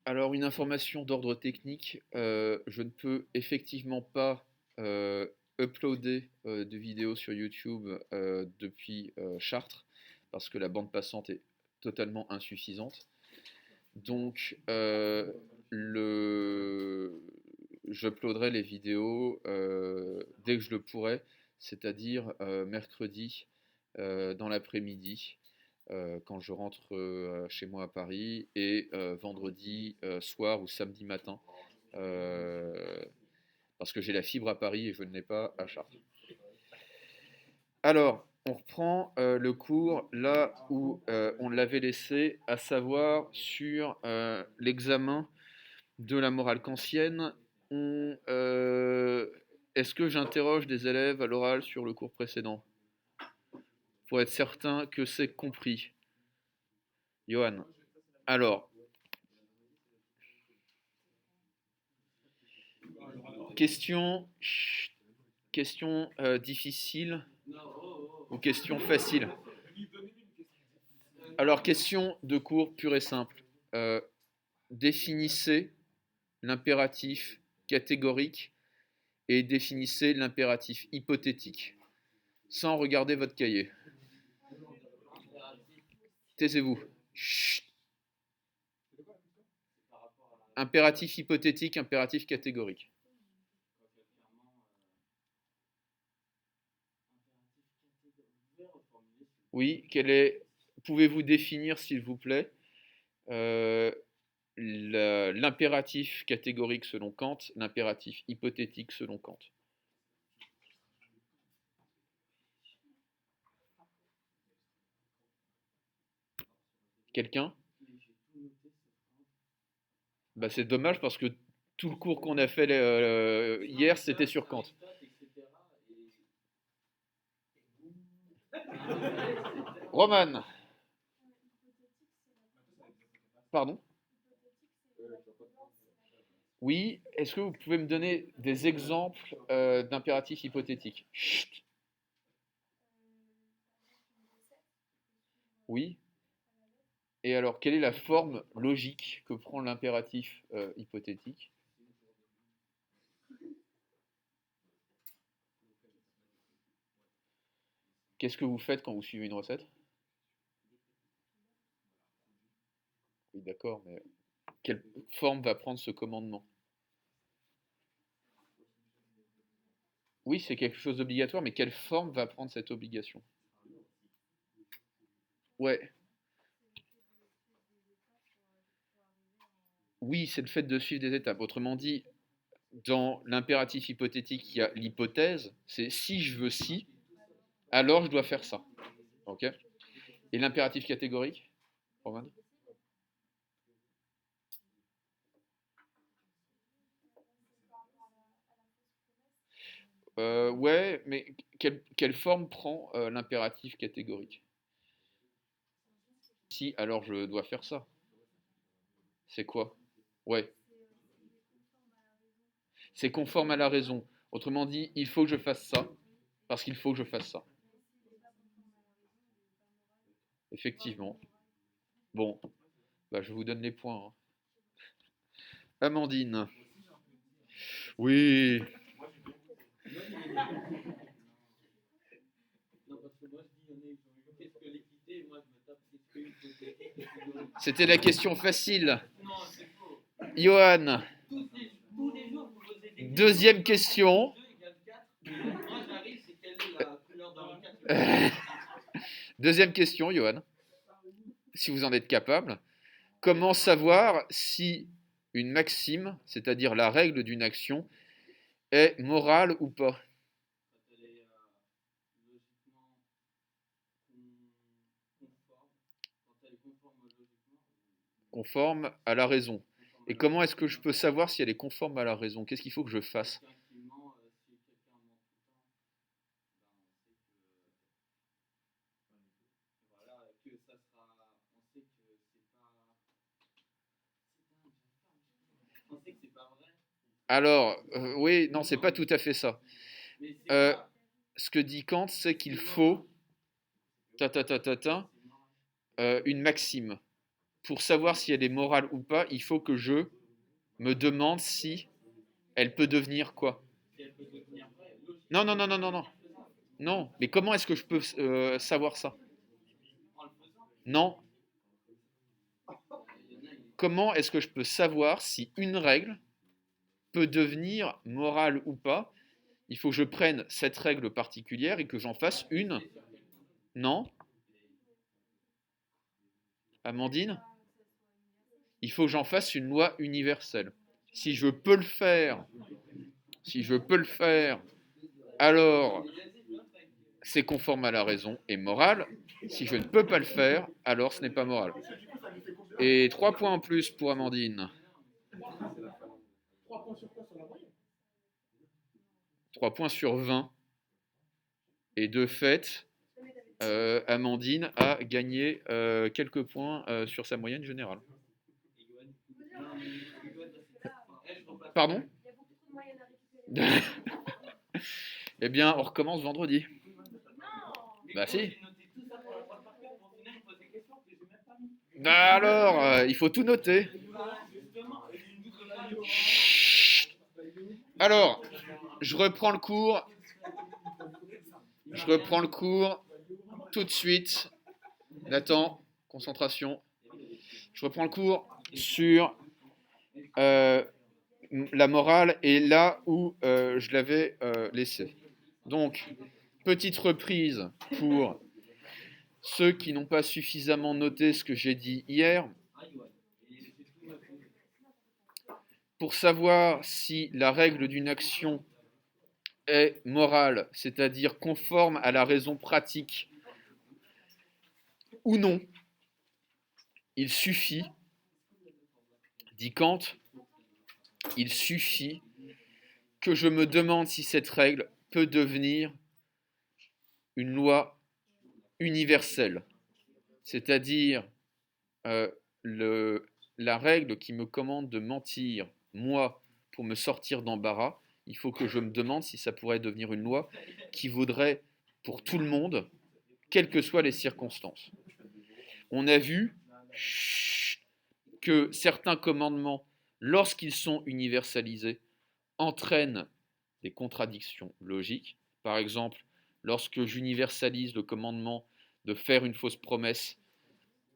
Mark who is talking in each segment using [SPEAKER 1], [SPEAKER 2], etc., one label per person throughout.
[SPEAKER 1] Alors, une information d'ordre technique, je ne peux effectivement pas uploader de vidéos sur YouTube depuis Chartres, parce que la bande passante est totalement insuffisante. Donc, j'uploaderai les vidéos dès que je le pourrai, c'est-à-dire mercredi dans l'après-midi, quand je rentre chez moi à Paris, et vendredi soir ou samedi matin, euh, parce que j'ai la fibre à Paris et je ne l'ai pas à Chartres. Alors, on reprend le cours là où on l'avait laissé, à savoir sur l'examen de la morale kantienne. Est-ce que j'interroge des élèves à l'oral sur le cours précédent pour être certain que c'est compris? Johan. Alors, question, question difficile ou question facile? Alors, question de cours pure et simple. Définissez l'impératif catégorique et définissez l'impératif hypothétique sans regarder votre cahier. Taisez-vous. Chut. Impératif hypothétique, impératif catégorique. Oui, pouvez-vous définir, s'il vous plaît, euh, l'impératif catégorique selon Kant, l'impératif hypothétique selon Kant? Quelqu'un? Bah, c'est dommage parce que tout le cours qu'on a fait hier, c'était sur Kant. Roman, pardon? Oui, est-ce que vous pouvez me donner des exemples d'impératifs hypothétiques? Chut. Oui. Et alors, quelle est la forme logique que prend l'impératif hypothétique? Qu'est-ce que vous faites quand vous suivez une recette? Oui, d'accord, mais quelle forme va prendre ce commandement? Oui, c'est quelque chose d'obligatoire, mais quelle forme va prendre cette obligation? Ouais, oui, c'est le fait de suivre des étapes. Autrement dit, dans l'impératif hypothétique, il y a l'hypothèse, c'est si je veux si, alors je dois faire ça. Ok? Et l'impératif catégorique, Roman? Ouais, mais quelle forme prend l'impératif catégorique? Si, alors je dois faire ça. C'est quoi? Ouais, c'est conforme à la raison. Autrement dit, il faut que je fasse ça, parce qu'il faut que je fasse ça. Effectivement. Bon, bah, je vous donne les points, hein. Amandine. Oui. C'était la question facile. Johan. Deuxième question. Deuxième question, Johan, si vous en êtes capable. Comment savoir si une maxime, c'est-à-dire la règle d'une action, est morale ou pas? Conforme à la raison. Et comment est-ce que je peux savoir si elle est conforme à la raison? Qu'est-ce qu'il faut que je fasse? Alors, oui, non, c'est pas tout à fait ça. Euh, Ce que dit Kant, c'est qu'il faut ta, ta, ta, ta, ta, une maxime. pour savoir si elle est morale ou pas, il faut que je me demande si elle peut devenir quoi? Non, non, non, non, non, non. Non, mais comment est-ce que je peux savoir ça? Non. Comment est-ce que je peux savoir si une règle peut devenir morale ou pas? Il faut que je prenne cette règle particulière et que j'en fasse une. Non? Amandine? Il faut que j'en fasse une loi universelle. Si je peux le faire, si je peux le faire, alors c'est conforme à la raison et moral. Si je ne peux pas le faire, alors ce n'est pas moral. Et 3 points en plus pour Amandine. 3 points sur 20. Et de fait, Amandine a gagné quelques points sur sa moyenne générale. Pardon? Eh bien, on recommence vendredi. Bah si. Bah alors, il faut tout noter. Chut. Alors, je reprends le cours. Je reprends le cours tout de suite. Nathan, concentration. Je reprends le cours sur la morale et là où je l'avais laissé. Donc, petite reprise pour ceux qui n'ont pas suffisamment noté ce que j'ai dit hier. Pour savoir si la règle d'une action est morale, c'est-à-dire conforme à la raison pratique ou non, il suffit, dit Kant, il suffit que je me demande si cette règle peut devenir une loi universelle, c'est-à-dire la règle qui me commande de mentir, moi, pour me sortir d'embarras, il faut que je me demande si ça pourrait devenir une loi qui vaudrait pour tout le monde, quelles que soient les circonstances. On a vu que certains commandements, lorsqu'ils sont universalisés, entraînent des contradictions logiques. Par exemple, lorsque j'universalise le commandement de faire une fausse promesse,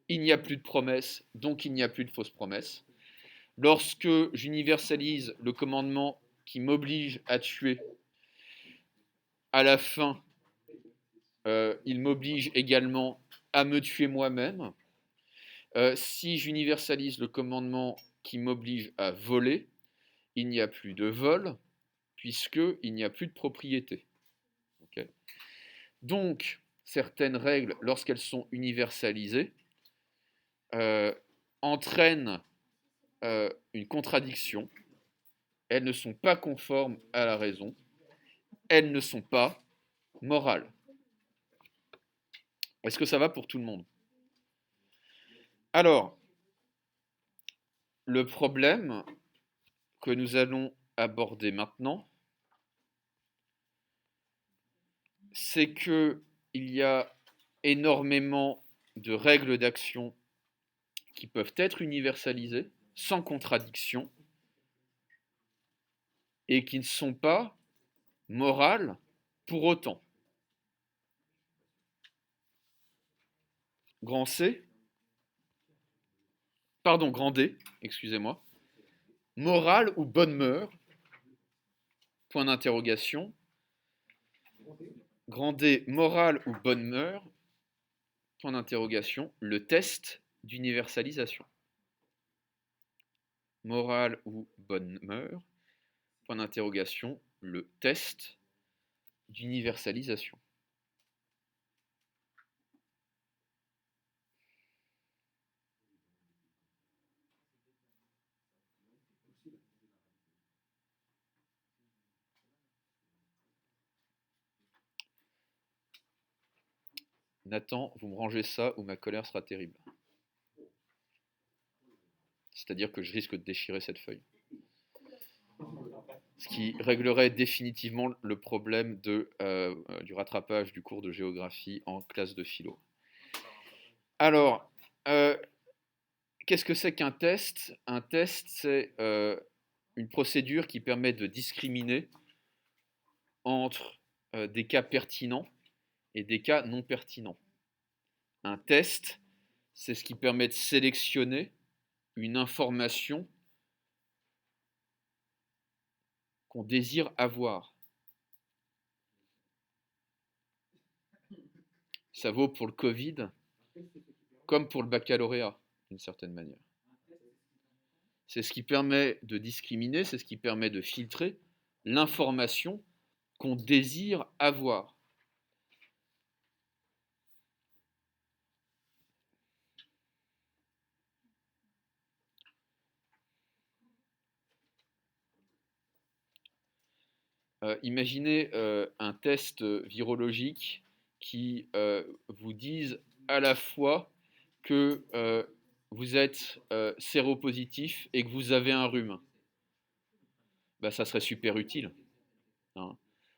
[SPEAKER 1] il n'y a plus de promesse, donc il n'y a plus de fausse promesse. Lorsque j'universalise le commandement qui m'oblige à tuer, à la fin, il m'oblige également à me tuer moi-même. Si j'universalise le commandement qui m'oblige à voler, il n'y a plus de vol, puisqu'il n'y a plus de propriété. Okay. Donc, certaines règles, lorsqu'elles sont universalisées, entraînent une contradiction. Elles ne sont pas conformes à la raison. Elles ne sont pas morales. Est-ce que ça va pour tout le monde? Alors, le problème que nous allons aborder maintenant, c'est qu'il y a énormément de règles d'action qui peuvent être universalisées sans contradiction et qui ne sont pas morales pour autant. Grand C, pardon, grand D, excusez-moi. Morale ou bonne mœur? Point d'interrogation. Grand D, morale ou bonne mœur? Point d'interrogation. Le test d'universalisation. Morale ou bonne mœur? Point d'interrogation. Le test d'universalisation. Nathan, vous me rangez ça ou ma colère sera terrible. C'est-à-dire que je risque de déchirer cette feuille. Ce qui réglerait définitivement le problème du rattrapage du cours de géographie en classe de philo. Alors, qu'est-ce que c'est qu'un test? Un test, c'est une procédure qui permet de discriminer entre des cas pertinents et des cas non pertinents. Un test, c'est ce qui permet de sélectionner une information qu'on désire avoir. Ça vaut pour le Covid comme pour le baccalauréat, d'une certaine manière. C'est ce qui permet de discriminer, c'est ce qui permet de filtrer l'information qu'on désire avoir. Imaginez un test virologique qui vous dise à la fois que vous êtes séropositif et que vous avez un rhume. Bah, ça serait super utile. Hein.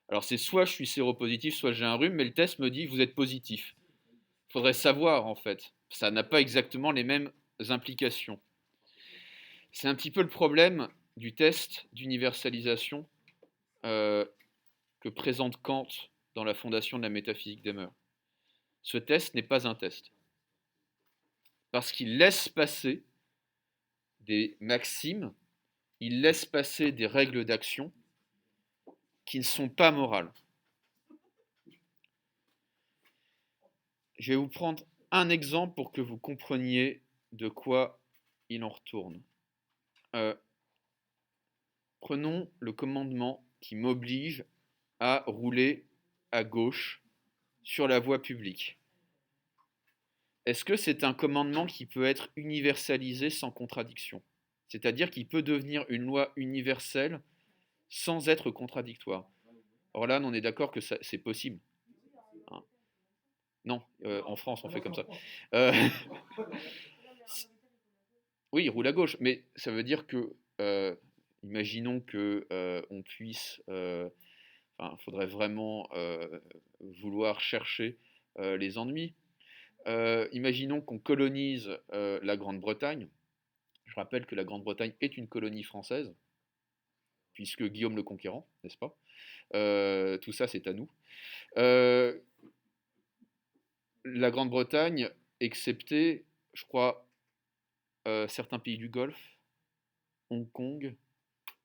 [SPEAKER 1] Alors c'est soit je suis séropositif, soit j'ai un rhume, mais le test me dit que vous êtes positif. Il faudrait savoir en fait. Ça n'a pas exactement les mêmes implications. C'est un petit peu le problème du test d'universalisation que présente Kant dans la fondation de la métaphysique des mœurs. Ce test n'est pas un test. Parce qu'il laisse passer des maximes, il laisse passer des règles d'action qui ne sont pas morales. Je vais vous prendre un exemple pour que vous compreniez de quoi il en retourne. Prenons le commandement qui m'oblige à rouler à gauche sur la voie publique. Est-ce que c'est un commandement qui peut être universalisé sans contradiction? C'est-à-dire qu'il peut devenir une loi universelle sans être contradictoire. Or là, on est d'accord que c'est possible. Hein. Non, en France, on fait comme ça. Euh, oui, il roule à gauche, mais ça veut dire que, imaginons que on puisse, faudrait vraiment vouloir chercher les ennemis. Imaginons qu'on colonise la Grande-Bretagne. Je rappelle que la Grande-Bretagne est une colonie française, puisque Guillaume le Conquérant, n'est-ce pas? Tout ça, c'est à nous. La Grande-Bretagne, excepté, je crois, certains pays du Golfe, Hong Kong,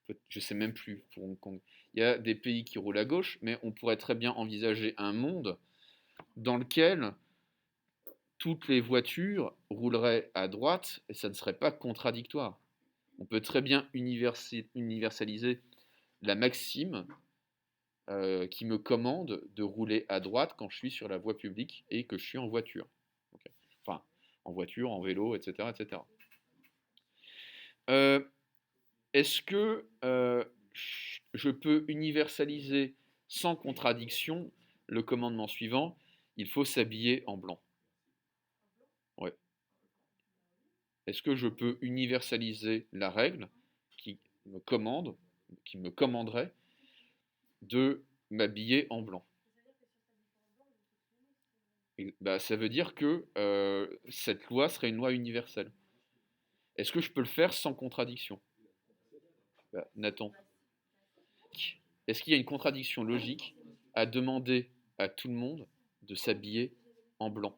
[SPEAKER 1] je ne sais même plus pour Hong Kong. Il y a des pays qui roulent à gauche, mais on pourrait très bien envisager un monde dans lequel toutes les voitures rouleraient à droite et ça ne serait pas contradictoire. On peut très bien universaliser la maxime qui me commande de rouler à droite quand je suis sur la voie publique et que je suis en voiture. Okay. Enfin, en voiture, en vélo, etc. etc. Est-ce que je peux universaliser sans contradiction le commandement suivant? Il faut s'habiller en blanc. Ouais. Est-ce que je peux universaliser la règle qui me commande, qui me commanderait de m'habiller en blanc? Et, bah, ça veut dire que cette loi serait une loi universelle. Est-ce que je peux le faire sans contradiction? Bah, Nathan, est-ce qu'il y a une contradiction logique à demander à tout le monde de s'habiller en blanc?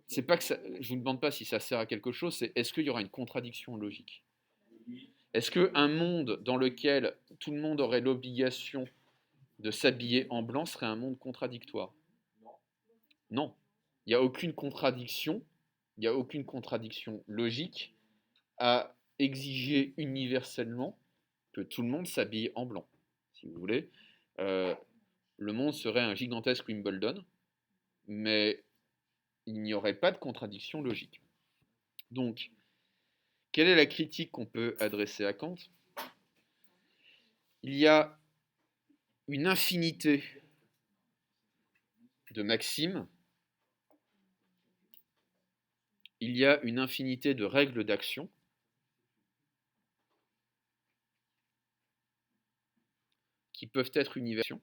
[SPEAKER 1] C'est pas que ça, je vous demande pas si ça sert à quelque chose, c'est est-ce qu'il y aura une contradiction logique? Est-ce qu'un monde dans lequel tout le monde aurait l'obligation de s'habiller en blanc serait un monde contradictoire? Non. Il n'y a aucune contradiction, il n'y a aucune contradiction logique à exiger universellement que tout le monde s'habille en blanc. Si vous voulez, le monde serait un gigantesque Wimbledon, mais il n'y aurait pas de contradiction logique. Donc, quelle est la critique qu'on peut adresser à Kant? Il y a une infinité de maximes, il y a une infinité de règles d'action, qui peuvent être universelles.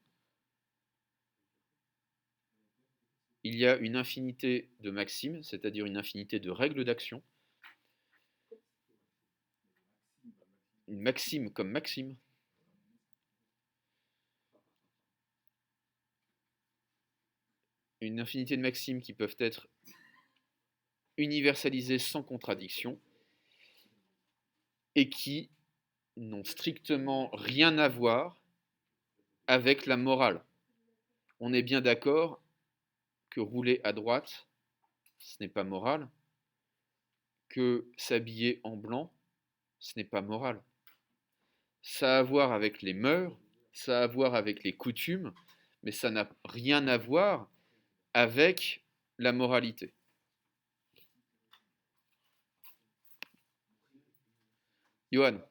[SPEAKER 1] Il y a une infinité de maximes, c'est-à-dire une infinité de règles d'action, une maxime comme maxime, une infinité de maximes qui peuvent être universalisées sans contradiction et qui n'ont strictement rien à voir avec la morale. On est bien d'accord que rouler à droite, ce n'est pas moral, que s'habiller en blanc, ce n'est pas moral. Ça a à voir avec les mœurs, ça a à voir avec les coutumes, mais ça n'a rien à voir avec la moralité. Johan.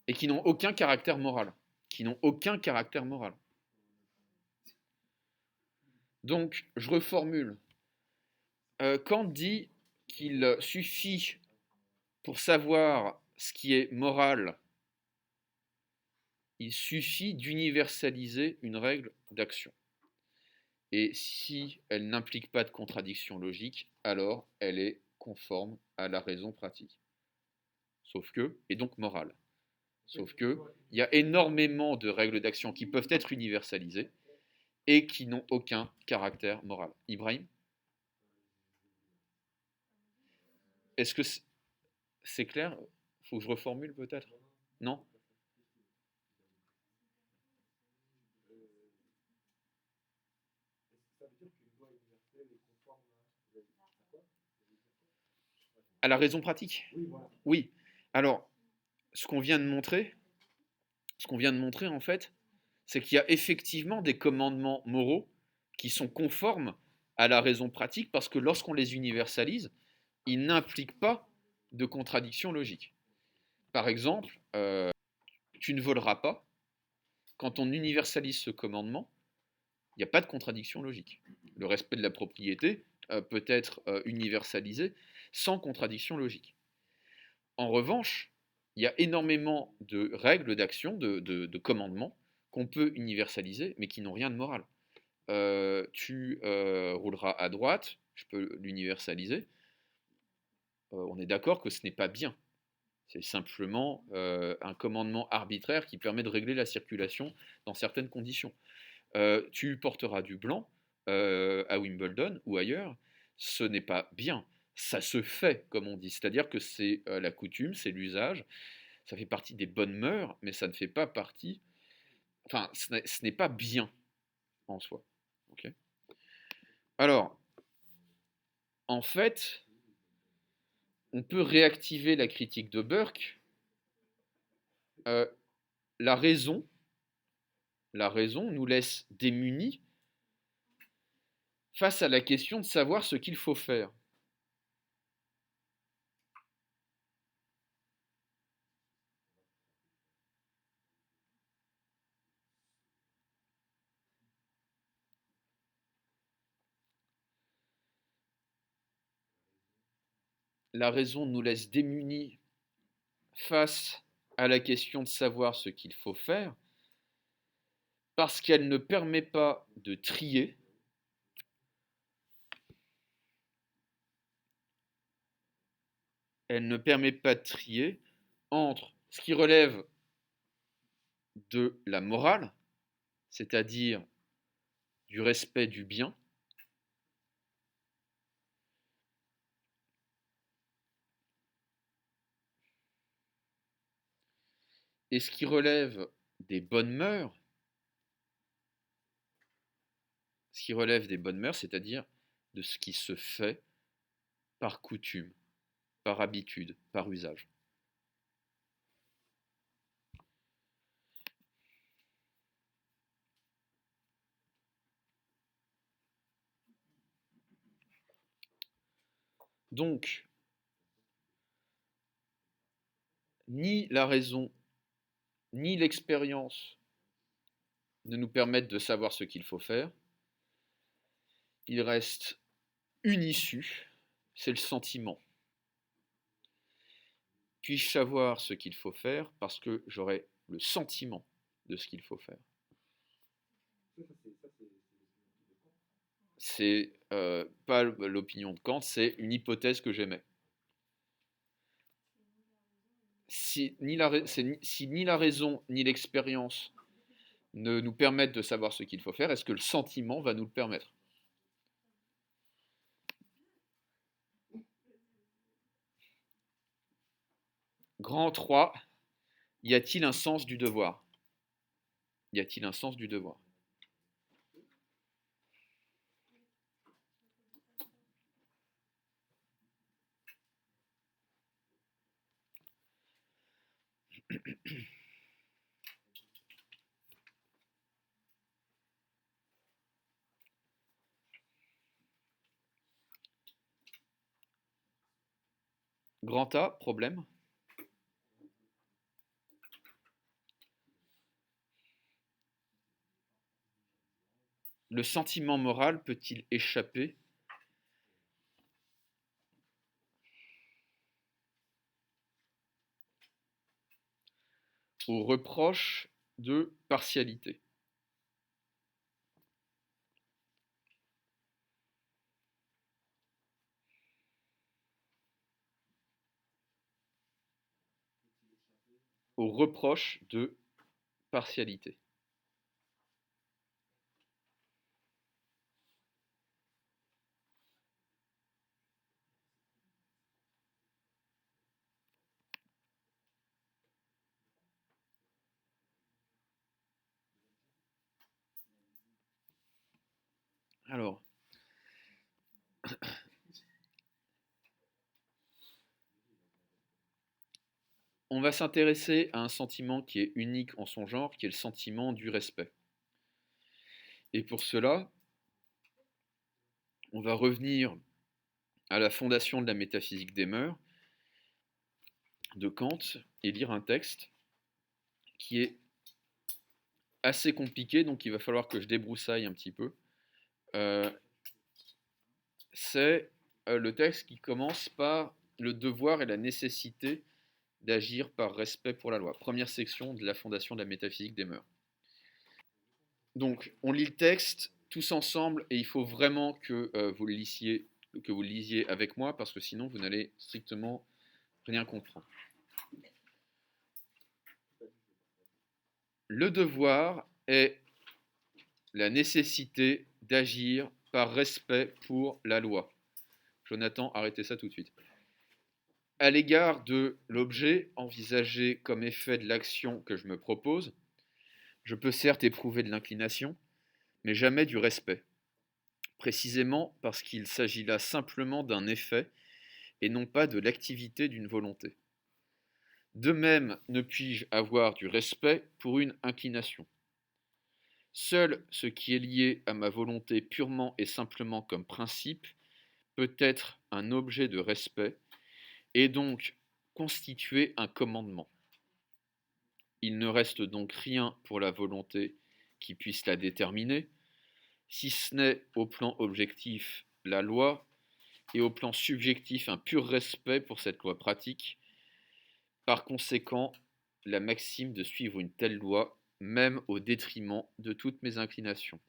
[SPEAKER 1] Et qui n'ont aucun caractère moral. Qui n'ont aucun caractère moral. Donc, je reformule. Kant dit qu'il suffit, pour savoir ce qui est moral, il suffit d'universaliser une règle d'action. Et si elle n'implique pas de contradiction logique, alors elle est conforme à la raison pratique. Sauf que, et donc morale. Sauf que, il y a énormément de règles d'action qui peuvent être universalisées et qui n'ont aucun caractère moral. Ibrahim, est-ce que c'est clair? Faut que je reformule peut-être? Non? À la raison pratique? Oui. Alors, ce qu'on vient de montrer, en fait, c'est qu'il y a effectivement des commandements moraux qui sont conformes à la raison pratique parce que lorsqu'on les universalise, ils n'impliquent pas de contradiction logique. Par exemple, tu ne voleras pas. Quand on universalise ce commandement, il n'y a pas de contradiction logique. Le respect de la propriété peut être universalisé sans contradiction logique. En revanche, il y a énormément de règles d'action, de commandements qu'on peut universaliser, mais qui n'ont rien de moral. Tu rouleras à droite, je peux l'universaliser. On est d'accord que ce n'est pas bien. C'est simplement un commandement arbitraire qui permet de régler la circulation dans certaines conditions. Tu porteras du blanc à Wimbledon ou ailleurs, ce n'est pas bien. Ça se fait, comme on dit. C'est-à-dire que c'est la coutume, c'est l'usage, ça fait partie des bonnes mœurs, mais ça ne fait pas partie. Enfin, ce n'est pas bien en soi. Okay. Alors, en fait, on peut réactiver la critique de Burke. La raison nous laisse démunis face à la question de savoir ce qu'il faut faire. La raison nous laisse démunis face à la question de savoir ce qu'il faut faire parce qu'elle ne permet pas de trier entre ce qui relève de la morale, c'est-à-dire du respect du bien, et ce qui relève des bonnes mœurs, c'est-à-dire de ce qui se fait par coutume, par habitude, par usage. Donc, ni la raison, ni l'expérience ne nous permettent de savoir ce qu'il faut faire. Il reste une issue, c'est le sentiment. Puis-je savoir ce qu'il faut faire parce que j'aurai le sentiment de ce qu'il faut faire. C'est pas l'opinion de Kant, c'est une hypothèse que j'émets. si ni la raison ni l'expérience ne nous permettent de savoir ce qu'il faut faire, est-ce que le sentiment va nous le permettre? Grand 3, y a-t-il un sens du devoir? Y a-t-il un sens du devoir? Grand A, problème. Le sentiment moral peut-il échapper au reproche de partialité? Au reproche de partialité. Alors, on va s'intéresser à un sentiment qui est unique en son genre, qui est le sentiment du respect. Et pour cela, on va revenir à la fondation de la métaphysique des mœurs de Kant et lire un texte qui est assez compliqué, donc il va falloir que je débroussaille un petit peu. C'est le texte qui commence par le devoir et la nécessité d'agir par respect pour la loi. Première section de la fondation de la métaphysique des mœurs. Donc, on lit le texte tous ensemble et il faut vraiment que vous le lisiez avec moi parce que sinon vous n'allez strictement rien comprendre. Le devoir est la nécessité d'agir par respect pour la loi. Jonathan, arrêtez ça tout de suite. À l'égard de l'objet envisagé comme effet de l'action que je me propose, je peux certes éprouver de l'inclination, mais jamais du respect, précisément parce qu'il s'agit là simplement d'un effet et non pas de l'activité d'une volonté. De même, ne puis-je avoir du respect pour une inclination. Seul ce qui est lié à ma volonté purement et simplement comme principe peut être un objet de respect et donc constituer un commandement. Il ne reste donc rien pour la volonté qui puisse la déterminer, si ce n'est au plan objectif la loi et au plan subjectif un pur respect pour cette loi pratique. Par conséquent, la maxime de suivre une telle loi, même au détriment de toutes mes inclinations.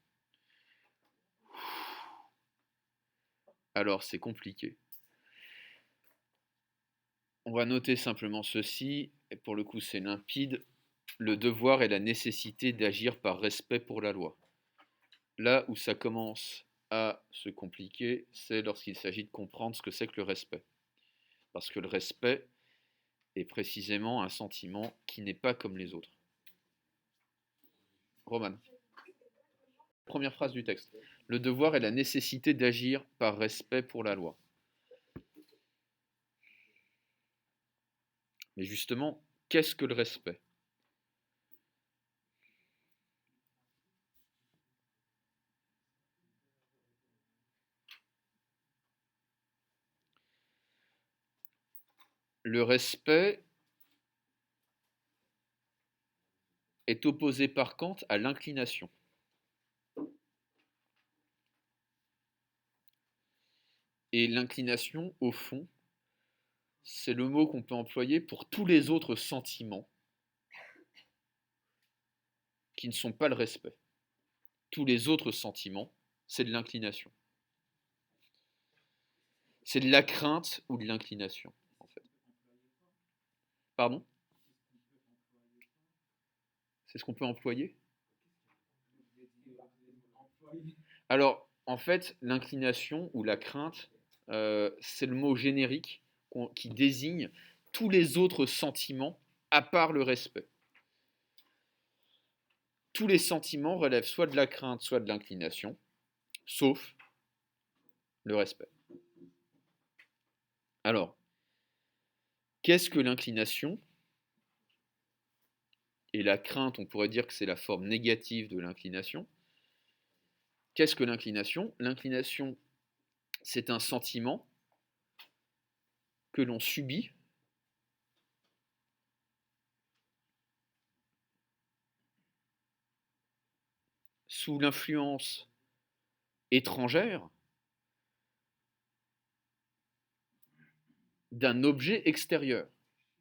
[SPEAKER 1] Alors c'est compliqué. On va noter simplement ceci, et pour le coup c'est limpide, le devoir et la nécessité d'agir par respect pour la loi. Là où ça commence à se compliquer, c'est lorsqu'il s'agit de comprendre ce que c'est que le respect. Parce que le respect est précisément un sentiment qui n'est pas comme les autres. Roman. Première phrase du texte. Le devoir est la nécessité d'agir par respect pour la loi. Mais justement, qu'est-ce que le respect? Le respect est opposé par Kant à l'inclination. Et l'inclination, au fond, c'est le mot qu'on peut employer pour tous les autres sentiments qui ne sont pas le respect. Tous les autres sentiments, c'est de l'inclination. C'est de la crainte ou de l'inclination, en fait. Pardon? C'est ce qu'on peut employer? Alors, en fait, l'inclination ou la crainte, c'est le mot générique qui désigne tous les autres sentiments à part le respect. Tous les sentiments relèvent soit de la crainte, soit de l'inclination, sauf le respect. Alors, qu'est-ce que l'inclination? Et la crainte, on pourrait dire que c'est la forme négative de l'inclination. Qu'est-ce que l'inclination? L'inclination, c'est un sentiment que l'on subit sous l'influence étrangère d'un objet extérieur.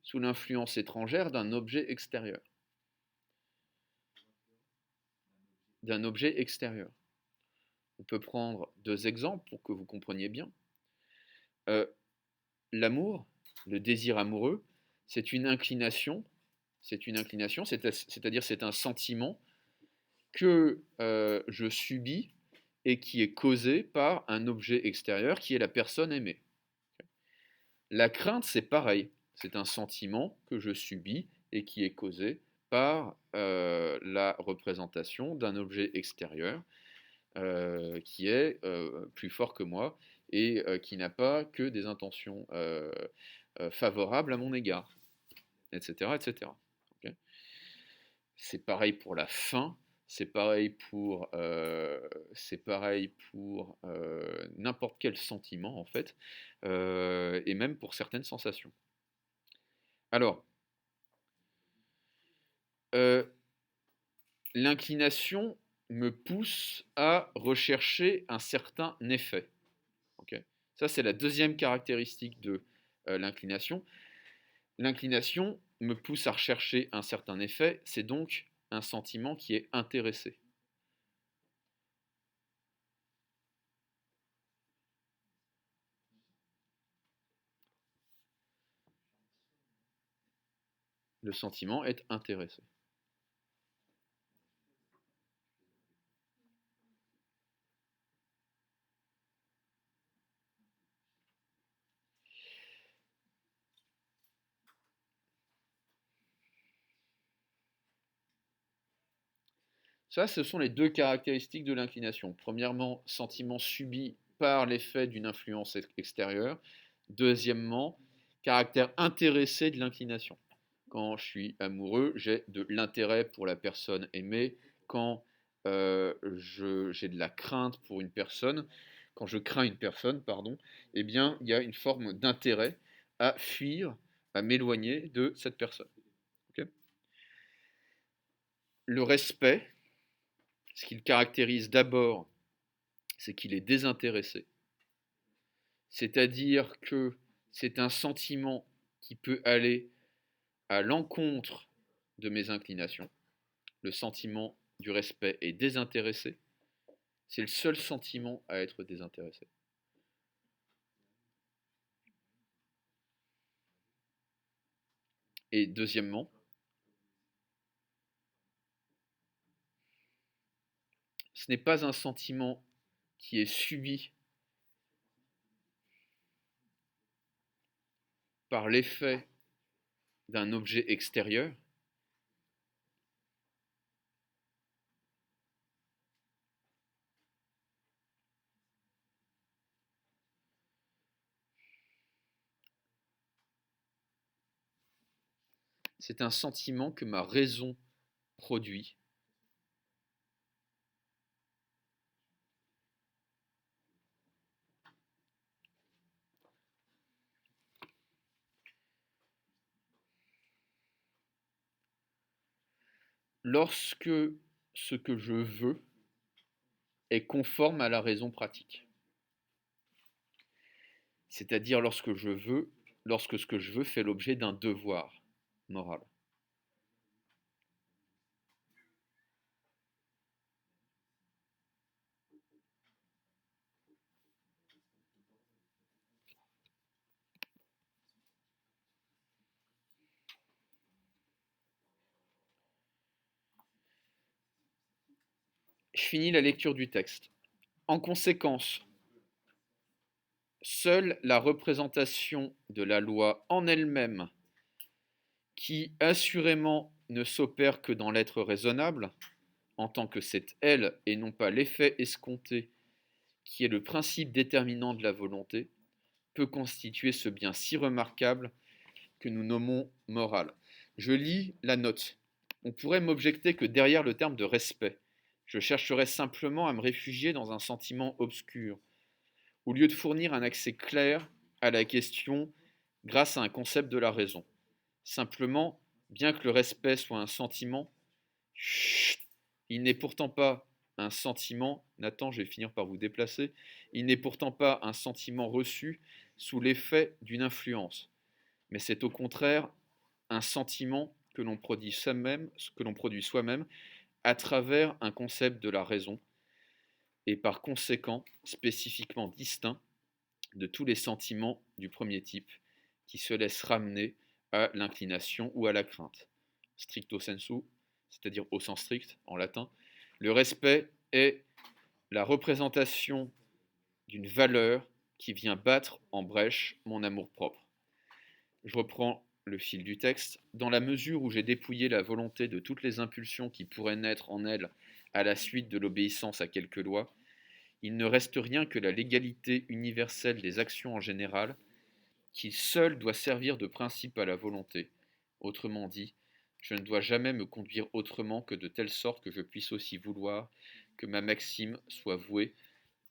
[SPEAKER 1] Sous l'influence étrangère d'un objet extérieur. D'un objet extérieur. On peut prendre deux exemples pour que vous compreniez bien. L'amour, le désir amoureux, c'est une inclination, c'est-à-dire c'est un sentiment que je subis et qui est causé par un objet extérieur qui est la personne aimée. La crainte, c'est pareil, c'est un sentiment que je subis et qui est causé par la représentation d'un objet extérieur qui est plus fort que moi et qui n'a pas que des intentions favorables à mon égard, etc. etc. Okay. C'est pareil pour la faim, c'est pareil pour n'importe quel sentiment en fait, et même pour certaines sensations. Alors, l'inclination me pousse à rechercher un certain effet. Okay. Ça, c'est la deuxième caractéristique de l'inclination. L'inclination me pousse à rechercher un certain effet, c'est donc un sentiment qui est intéressé. Le sentiment est intéressé. Ça, ce sont les deux caractéristiques de l'inclination. Premièrement, sentiment subi par l'effet d'une influence extérieure. Deuxièmement, caractère intéressé de l'inclination. Quand je suis amoureux, j'ai de l'intérêt pour la personne aimée. Quand j'ai de la crainte pour une personne, quand je crains une personne, pardon, eh bien, il y a une forme d'intérêt à fuir, à m'éloigner de cette personne. Okay. Le respect, ce qu'il caractérise d'abord, c'est qu'il est désintéressé. C'est-à-dire que c'est un sentiment qui peut aller à l'encontre de mes inclinations. Le sentiment du respect est désintéressé. C'est le seul sentiment à être désintéressé. Et deuxièmement, ce n'est pas un sentiment qui est subi par l'effet d'un objet extérieur, c'est un sentiment que ma raison produit. Lorsque ce que je veux est conforme à la raison pratique. C'est-à-dire lorsque ce que je veux fait l'objet d'un devoir moral. Je finis la lecture du texte. En conséquence, seule la représentation de la loi en elle-même, qui assurément ne s'opère que dans l'être raisonnable, en tant que c'est elle et non pas l'effet escompté, qui est le principe déterminant de la volonté, peut constituer ce bien si remarquable que nous nommons morale. Je lis la note. On pourrait m'objecter que derrière le terme de respect, je chercherais simplement à me réfugier dans un sentiment obscur, au lieu de fournir un accès clair à la question grâce à un concept de la raison. Simplement, bien que le respect soit un sentiment, il n'est pourtant pas un sentiment, Nathan, je vais finir par vous déplacer, il n'est pourtant pas un sentiment reçu sous l'effet d'une influence, mais c'est au contraire un sentiment que l'on produit soi-même à travers un concept de la raison, et par conséquent spécifiquement distinct de tous les sentiments du premier type qui se laissent ramener à l'inclination ou à la crainte. Stricto sensu, c'est-à-dire au sens strict en latin, le respect est la représentation d'une valeur qui vient battre en brèche mon amour-propre. Je reprends le fil du texte. Dans la mesure où j'ai dépouillé la volonté de toutes les impulsions qui pourraient naître en elle à la suite de l'obéissance à quelque loi, il ne reste rien que la légalité universelle des actions en général, qui seule doit servir de principe à la volonté. Autrement dit, je ne dois jamais me conduire autrement que de telle sorte que je puisse aussi vouloir que ma maxime soit vouée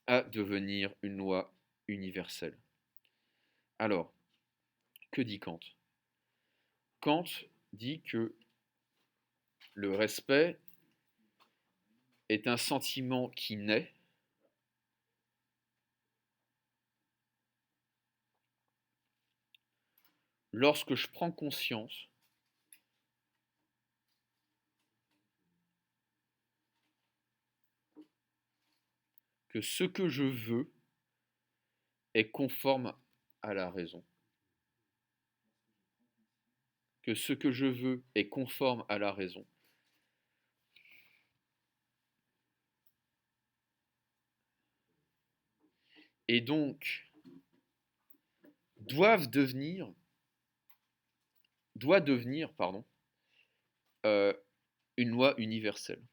[SPEAKER 1] à devenir une loi universelle. Alors, que dit Kant? Kant dit que le respect est un sentiment qui naît lorsque je prends conscience que ce que je veux est conforme à la raison. Que ce que je veux est conforme à la raison. Et donc, doit devenir, une loi universelle.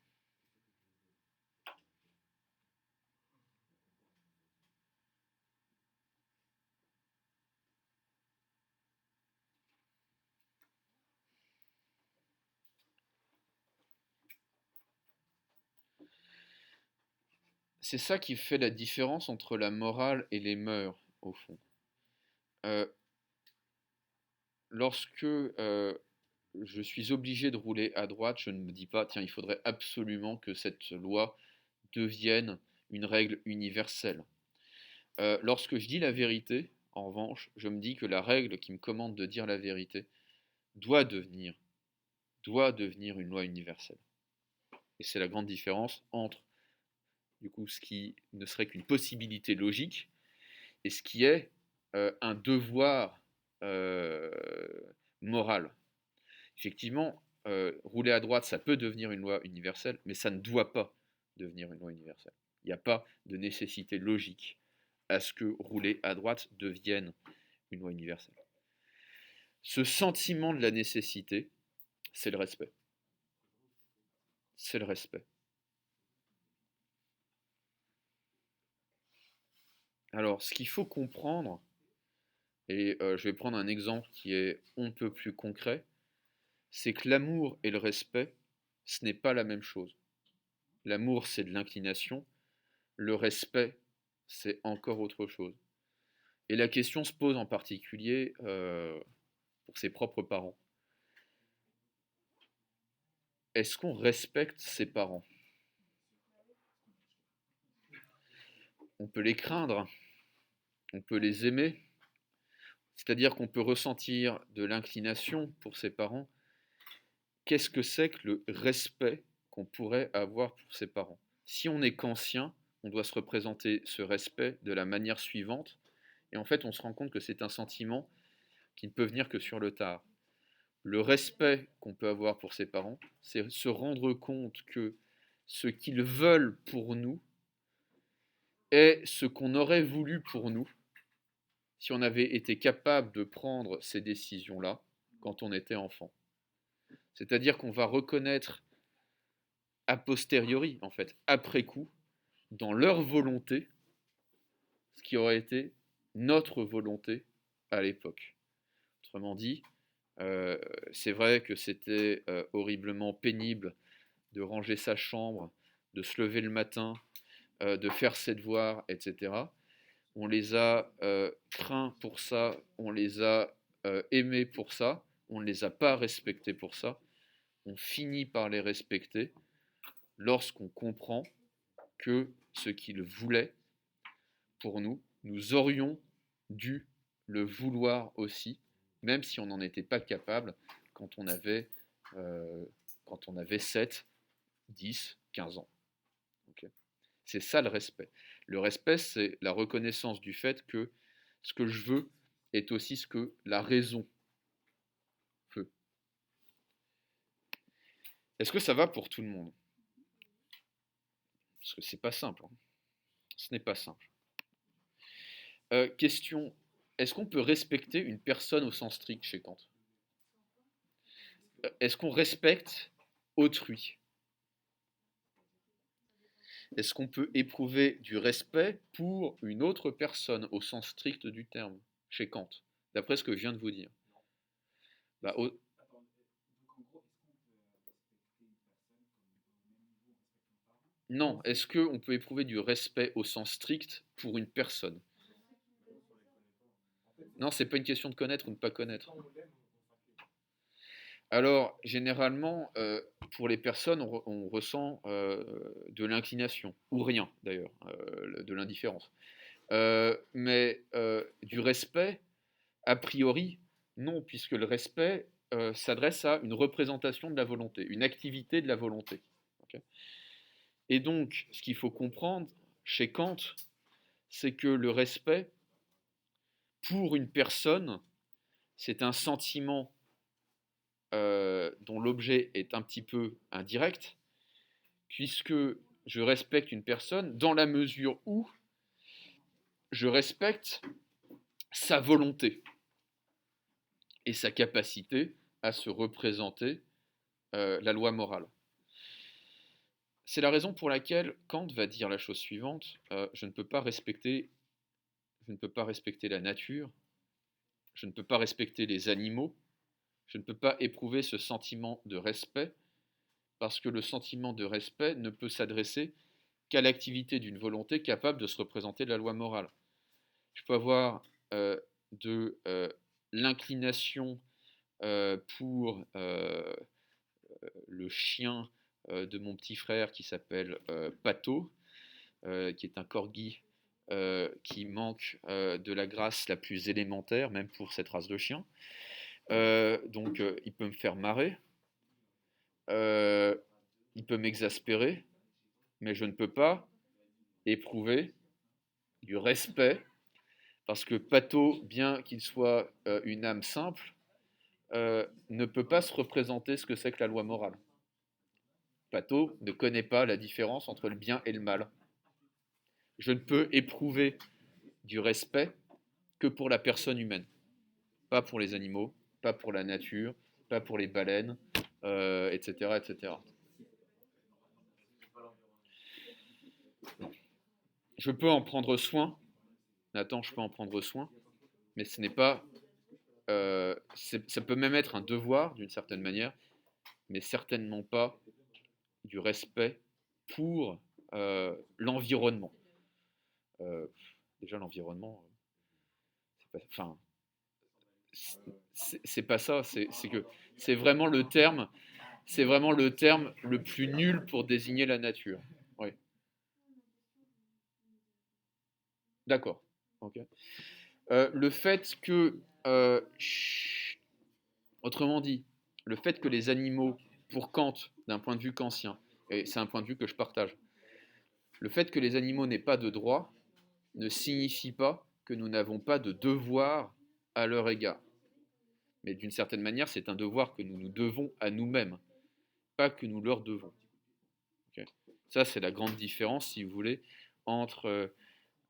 [SPEAKER 1] C'est ça qui fait la différence entre la morale et les mœurs, au fond. Euh, lorsque je suis obligé de rouler à droite, je ne me dis pas, tiens, il faudrait absolument que cette loi devienne une règle universelle. Lorsque je dis la vérité, en revanche, je me dis que la règle qui me commande de dire la vérité doit devenir, doit devenir une loi universelle. Et c'est la grande différence entre, du coup, ce qui ne serait qu'une possibilité logique et ce qui est un devoir euh, moral. Effectivement, rouler à droite, ça peut devenir une loi universelle, mais ça ne doit pas devenir une loi universelle. Il n'y a pas de nécessité logique à ce que rouler à droite devienne une loi universelle. Ce sentiment de la nécessité, c'est le respect. C'est le respect. Alors, ce qu'il faut comprendre, et je vais prendre un exemple qui est on ne peut plus concret, c'est que l'amour et le respect, ce n'est pas la même chose. L'amour, c'est de l'inclination, le respect, c'est encore autre chose. Et la question se pose en particulier pour ses propres parents. Est-ce qu'on respecte ses parents? On peut les craindre, on peut les aimer, c'est-à-dire qu'on peut ressentir de l'inclination pour ses parents. Qu'est-ce que c'est que le respect qu'on pourrait avoir pour ses parents? Si on est kantien, on doit se représenter ce respect de la manière suivante, et en fait on se rend compte que c'est un sentiment qui ne peut venir que sur le tard. Le respect qu'on peut avoir pour ses parents, c'est se rendre compte que ce qu'ils veulent pour nous est ce qu'on aurait voulu pour nous si on avait été capable de prendre ces décisions-là quand on était enfant. C'est-à-dire qu'on va reconnaître a posteriori, en fait, après coup, dans leur volonté, ce qui aurait été notre volonté à l'époque. Autrement dit, euh, c'est vrai que c'était horriblement pénible de ranger sa chambre, de se lever le matin, de faire ses devoirs, etc. On les a craints pour ça, on les a aimés pour ça, on ne les a pas respectés pour ça. On finit par les respecter lorsqu'on comprend que ce qu'ils voulaient pour nous, nous aurions dû le vouloir aussi, même si on n'en était pas capable quand on avait, euh, quand on avait 7, 10, 15 ans. Okay. C'est ça le respect. Le respect, c'est la reconnaissance du fait que ce que je veux est aussi ce que la raison veut. Est-ce que ça va pour tout le monde? Parce que c'est pas simple. Hein. Ce n'est pas simple. Question, est-ce qu'on peut respecter une personne au sens strict chez Kant? Est-ce qu'on respecte autrui? Est-ce qu'on peut éprouver du respect pour une autre personne au sens strict du terme chez Kant, d'après ce que je viens de vous dire? Bah, non, est-ce qu'on peut éprouver du respect au sens strict pour une personne? Non, c'est pas une question de connaître ou de ne pas connaître. Alors, généralement, pour les personnes, on ressent de l'inclination, ou rien d'ailleurs, de l'indifférence. Mais du respect, a priori, non, puisque le respect s'adresse à une représentation de la volonté, une activité de la volonté. Okay. Et donc, ce qu'il faut comprendre chez Kant, c'est que le respect pour une personne, c'est un sentiment dont l'objet est un petit peu indirect, puisque je respecte une personne dans la mesure où je respecte sa volonté et sa capacité à se représenter la loi morale. C'est la raison pour laquelle Kant va dire la chose suivante, je ne peux pas respecter la nature, je ne peux pas respecter les animaux, je ne peux pas éprouver ce sentiment de respect, parce que le sentiment de respect ne peut s'adresser qu'à l'activité d'une volonté capable de se représenter la loi morale. Je peux avoir de l'inclination pour le chien de mon petit frère qui s'appelle Pato, qui est un corgi qui manque de la grâce la plus élémentaire, même pour cette race de chien. Donc il peut me faire marrer, il peut m'exaspérer, mais je ne peux pas éprouver du respect, parce que Pato, bien qu'il soit une âme simple, ne peut pas se représenter ce que c'est que la loi morale. Pato ne connaît pas la différence entre le bien et le mal. Je ne peux éprouver du respect que pour la personne humaine, pas pour les animaux, pas pour la nature, pas pour les baleines, etc., etc. Je peux en prendre soin, Nathan, je peux en prendre soin, mais ce n'est pas, ça peut même être un devoir d'une certaine manière, mais certainement pas du respect pour l'environnement. Euh, Déjà l'environnement, enfin, c'est pas ça, c'est que c'est vraiment le terme, c'est vraiment le terme le plus nul pour désigner la nature. Oui, d'accord. Okay. Le fait que, autrement dit, le fait que les animaux, pour Kant, d'un point de vue kantien, et c'est un point de vue que je partage, le fait que les animaux n'aient pas de droit ne signifie pas que nous n'avons pas de devoir à leur égard. Mais d'une certaine manière, c'est un devoir que nous nous devons à nous-mêmes, pas que nous leur devons. Okay. Ça, c'est la grande différence, si vous voulez, entre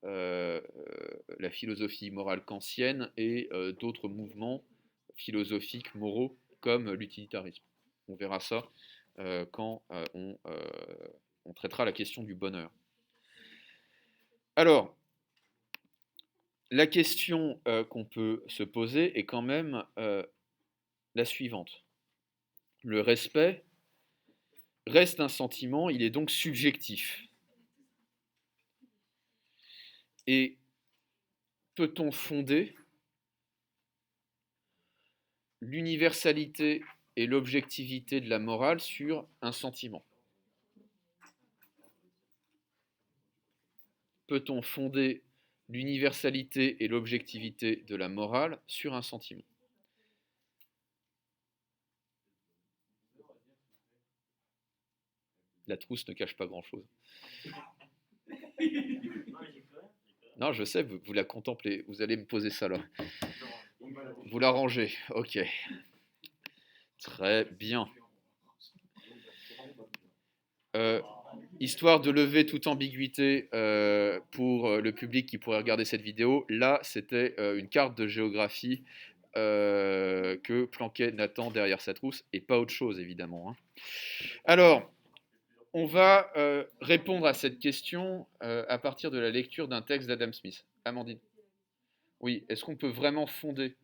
[SPEAKER 1] la philosophie morale kantienne et d'autres mouvements philosophiques moraux comme l'utilitarisme. On verra ça quand on traitera la question du bonheur. Alors, la question qu'on peut se poser est quand même la suivante. Le respect reste un sentiment, il est donc subjectif. Et peut-on fonder l'universalité et l'objectivité de la morale sur un sentiment? Peut-on fonder l'universalité et l'objectivité de la morale sur un sentiment? La trousse ne cache pas grand-chose. Non, je sais, vous la contemplez. Vous allez me poser ça là. Vous la rangez. Ok. Très bien. Histoire de lever toute ambiguïté pour le public qui pourrait regarder cette vidéo, là, c'était une carte de géographie que planquait Nathan derrière sa trousse, et pas autre chose, évidemment. Hein. Alors, on va répondre à cette question à partir de la lecture d'un texte d'Adam Smith. Amandine. Oui, est-ce qu'on peut vraiment fonder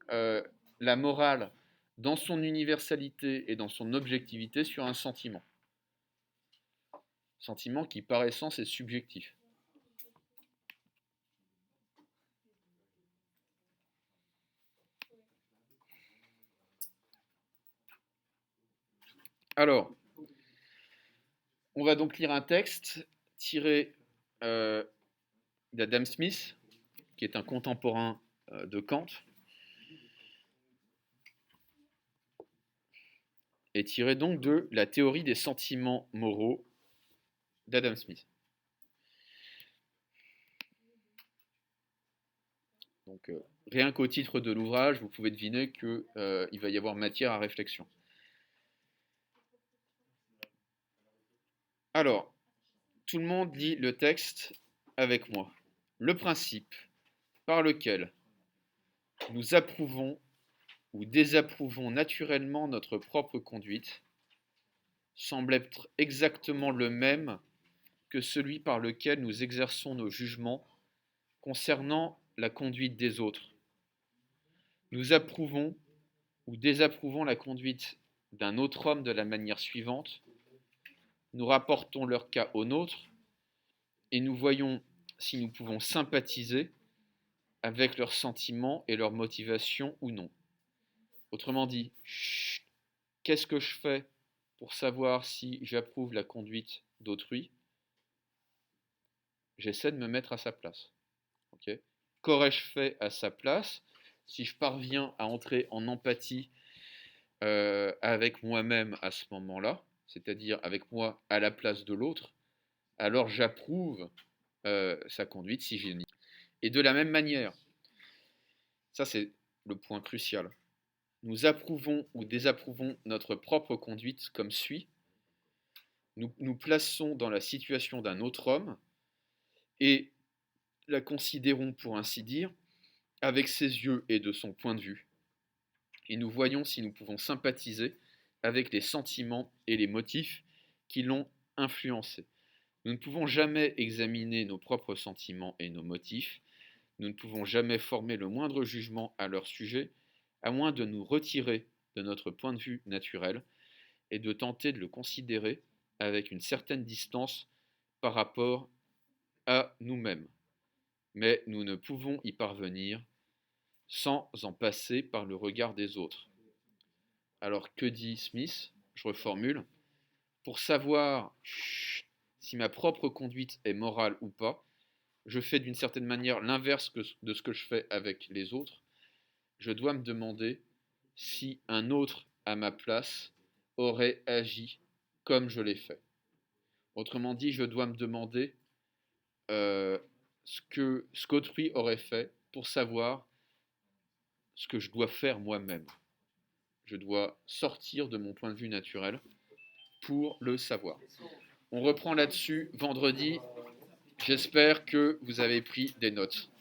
[SPEAKER 1] la morale dans son universalité et dans son objectivité sur un sentiment? Sentiment qui, par essence, est subjectif. Alors, on va donc lire un texte tiré d'Adam Smith, qui est un contemporain de Kant, et tiré donc de la théorie des sentiments moraux d'Adam Smith. Donc, rien qu'au titre de l'ouvrage, vous pouvez deviner qu'il va y avoir matière à réflexion. Alors, tout le monde lit le texte avec moi. Le principe par lequel nous approuvons ou désapprouvons naturellement notre propre conduite semble être exactement le même que celui par lequel nous exerçons nos jugements concernant la conduite des autres. Nous approuvons ou désapprouvons la conduite d'un autre homme de la manière suivante. Nous rapportons leur cas au nôtre et nous voyons si nous pouvons sympathiser avec leurs sentiments et leurs motivations ou non. Autrement dit, qu'est-ce que je fais pour savoir si j'approuve la conduite d'autrui? J'essaie de me mettre à sa place. Okay. Qu'aurais-je fait à sa place si je parviens à entrer en empathie avec moi-même à ce moment-là, c'est-à-dire avec moi à la place de l'autre, alors j'approuve sa conduite si j'ai une. Et de la même manière, ça c'est le point crucial, nous approuvons ou désapprouvons notre propre conduite comme suit. Nous nous plaçons dans la situation d'un autre homme et la considérons, pour ainsi dire, avec ses yeux et de son point de vue. Et nous voyons si nous pouvons sympathiser avec les sentiments et les motifs qui l'ont influencé. Nous ne pouvons jamais examiner nos propres sentiments et nos motifs. Nous ne pouvons jamais former le moindre jugement à leur sujet, à moins de nous retirer de notre point de vue naturel et de tenter de le considérer avec une certaine distance par rapport à nous-mêmes. Mais nous ne pouvons y parvenir sans en passer par le regard des autres. Alors que dit Smith? Je reformule. Pour savoir si ma propre conduite est morale ou pas, je fais d'une certaine manière l'inverse de ce que je fais avec les autres. Je dois me demander si un autre à ma place aurait agi comme je l'ai fait. Autrement dit, je dois me demander ce qu'autrui aurait fait pour savoir ce que je dois faire moi-même. Je dois sortir de mon point de vue naturel pour le savoir. On reprend là-dessus vendredi. J'espère que vous avez pris des notes.